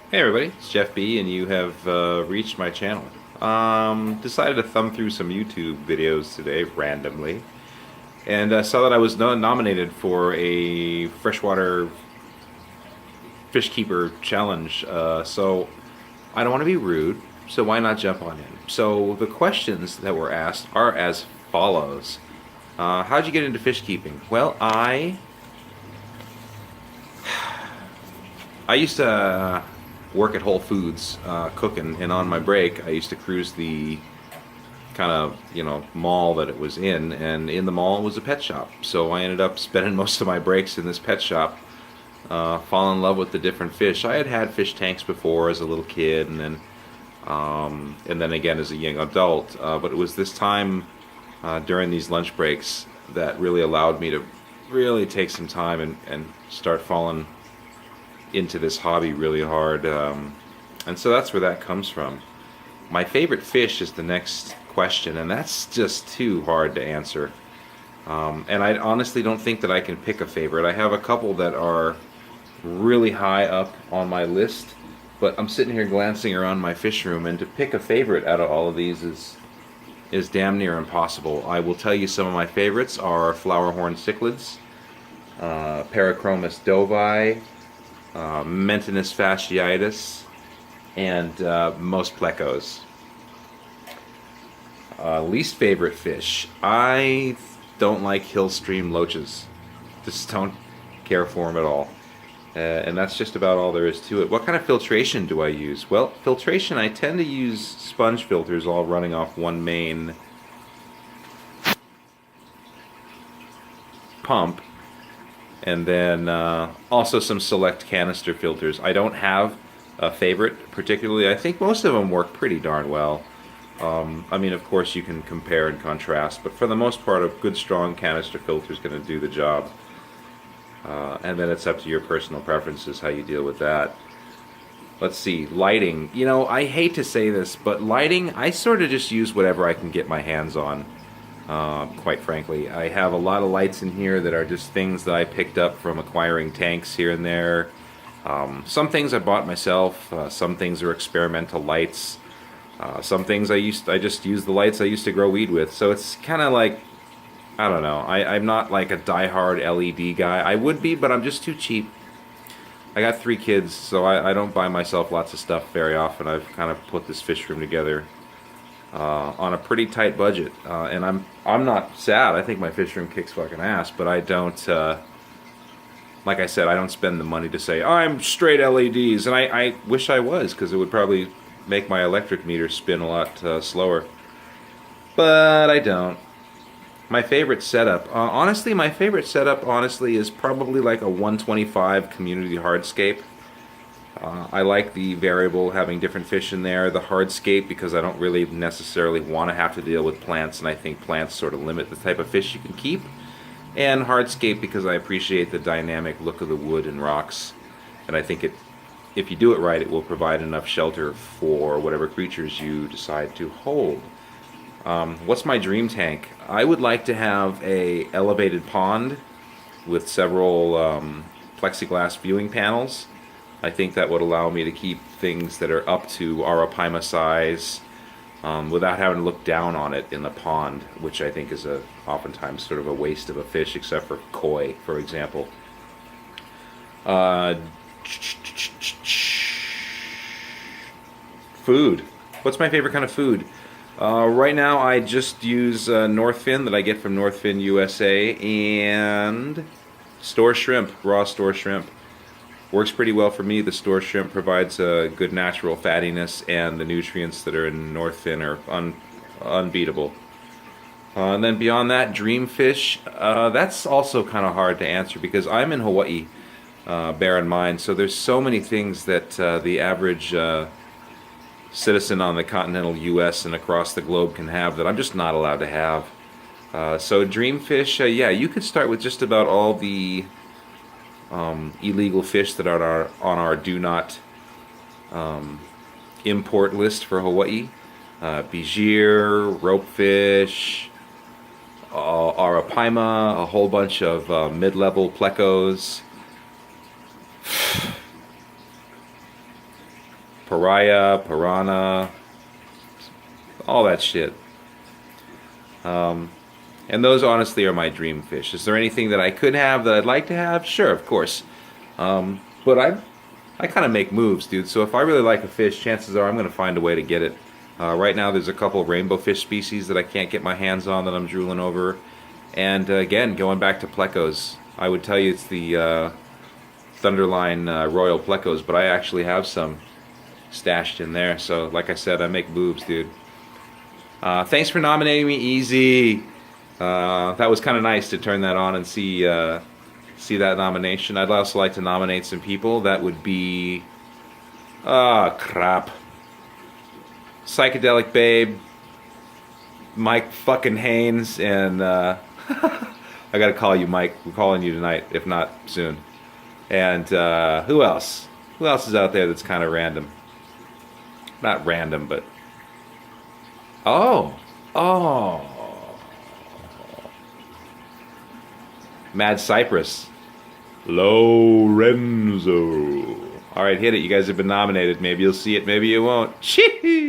Hey everybody, it's Jeff B, and you have reached my channel. Decided to thumb through some YouTube videos today randomly, and saw that I was nominated for a freshwater fish keeper challenge. So I don't want to be rude, so why not jump on in? So the questions that were asked are as follows: how'd you get into fish keeping? Well, I used to work at Whole Foods cooking, and on my break, I used to cruise the kind of mall that it was in, and in the mall was a pet shop. So I ended up spending most of my breaks in this pet shop. Fall in love with the different fish. I had had fish tanks before as a little kid, and then again as a young adult. But it was this time during these lunch breaks that really allowed me to really take some time and start falling into this hobby really hard. And so that's where that comes from. My favorite fish is the next question, and that's just too hard to answer. And I honestly don't think that I can pick a favorite. I have a couple that are really high up on my list, but I'm sitting here glancing around my fish room, and to pick a favorite out of all of these is damn near impossible. I will tell you some of my favorites are flowerhorn cichlids, Parachromis dovi, Mentinus fasciitis, and most plecos. Least favorite fish. I don't like hill stream loaches. Just don't care for them at all. And that's just about all there is to it. What kind of filtration do I use? Well, filtration, I tend to use sponge filters all running off one main pump, and then also some select canister filters. I don't have a favorite particularly. I think most of them work pretty darn well. I mean, of course, you can compare and contrast, but for the most part, a good strong canister filter is going to do the job. And then it's up to your personal preferences how you deal with that. Let's see, lighting. You know, I hate to say this, but lighting, I sort of just use whatever I can get my hands on. Quite frankly, I have a lot of lights in here that are just things that I picked up from acquiring tanks here and there. Some things I bought myself. Some things are experimental lights. Some things I just use the lights I used to grow weed with. So it's kind of like, I don't know. I'm not like a die-hard LED guy. I would be, but I'm just too cheap. I got 3 kids, so I don't buy myself lots of stuff very often. I've kind of put this fish room together on a pretty tight budget, and I'm not sad. I think my fish room kicks fucking ass, but I don't. Like I said, I don't spend the money to say I'm straight LEDs, and I wish I was, because it would probably make my electric meter spin a lot slower. But I don't. My favorite setup, honestly, is probably like a 125 community hardscape. I like the variable, having different fish in there. The hardscape, because I don't really necessarily want to have to deal with plants, and I think plants sort of limit the type of fish you can keep. And hardscape, because I appreciate the dynamic look of the wood and rocks, and I think if you do it right, it will provide enough shelter for whatever creatures you decide to hold. What's my dream tank? I would like to have a elevated pond with several plexiglass viewing panels. I think that would allow me to keep things that are up to arapaima size without having to look down on it in the pond, which I think is oftentimes sort of a waste of a fish, except for koi, for example. Uh, Food. What's my favorite kind of food? Right now, I just use Northfin that I get from Northfin USA, and store shrimp, raw store shrimp. Works pretty well for me. The store shrimp provides a good natural fattiness, and the nutrients that are in Northfin are unbeatable. And then beyond that, dream fish. That's also kind of hard to answer because I'm in Hawaii, bear in mind. So there's so many things that the average citizen on the continental U.S. and across the globe can have that I'm just not allowed to have. So dreamfish, yeah, you could start with just about all the illegal fish that are on our do not import list for Hawaii. Bijir, ropefish, arapaima, a whole bunch of mid-level plecos. pariah, piranha, all that shit. And those honestly are my dream fish. Is there anything that I could have that I'd like to have? Sure, of course. But I kind of make moves, dude. So if I really like a fish, chances are I'm going to find a way to get it. Right now there's a couple of rainbow fish species that I can't get my hands on that I'm drooling over. And again, going back to plecos, I would tell you it's the Thunderline Royal Plecos, but I actually have some stashed in there. So like I said, I make moves, dude. Thanks for nominating me, Easy. That was kind of nice to turn that on and see that nomination. I'd also like to nominate some people. That would be crap. Psychedelic Babe, Mike fucking Haynes, and I gotta call you Mike. We're calling you tonight, if not soon. And who else? Who else is out there that's kind of random? Not random, but oh. Madcypress. Lorenzo. Alright, hit it. You guys have been nominated. Maybe you'll see it, maybe you won't. Chee!